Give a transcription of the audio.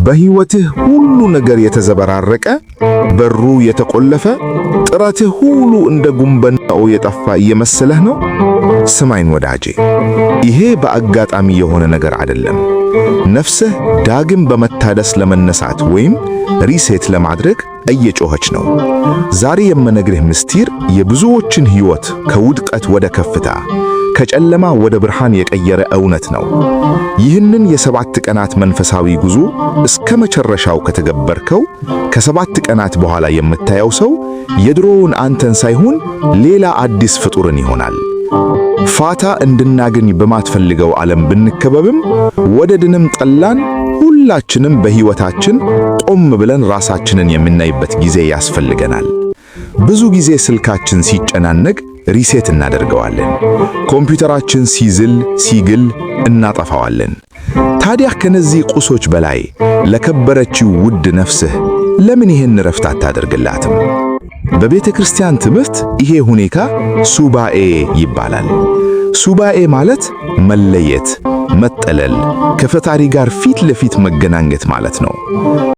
በሕይወትህ ሁሉ ነገር የተዘበራረቀ፣ በሩ የተቆለፈ፣ ጥረትህ ሁሉ እንደ ጉንበናው የጠፋ እየመሰለህ ነው? ስማኝ ወዳጄ፣ ይሄ በአጋጣሚ የሆነ ነገር አይደለም። ነፍስህ ዳግም በመታደስ ለመነሳት ወይም ሪሴት ለማድረግ እየጮኸች ነው። ዛሬ የምነግርህ ምስጢር የብዙዎችን ሕይወት ከውድቀት ወደ ከፍታ፣ ከጨለማ ወደ ብርሃን የቀየረ እውነት ነው። ይህንን የ7 ቀናት መንፈሳዊ ጉዞ እስከ መጨረሻው ከተገበርከው ከ7 ቀናት በኋላ የምታየው ሰው የድሮውን አንተን ሳይሆን ሌላ አዲስ ፍጡርን ይሆናል። ፋታ እንድናገኝ በማትፈልገው ዓለም ብንከበብም ወደድንም ጠላን ሁላችንም በሕይወታችን ቆም ብለን ራሳችንን የምናይበት ጊዜ ያስፈልገናል። ብዙ ጊዜ ስልካችን ሲጨናነቅ ሪሴት እናደርገዋለን። ኮምፒውተራችን ሲግል እናጠፋዋለን። ታዲያ ከነዚህ ቁሶች በላይ ለከበረችው ውድ ነፍስህ ለምን ይህን ረፍት አታደርግላትም? በቤተ ክርስቲያን ትምህርት ይሄ ሁኔታ ሱባኤ ይባላል። ሱባኤ ማለት መለየት፣ መጠለል፣ ከፈጣሪ ጋር ፊት ለፊት መገናኘት ማለት ነው።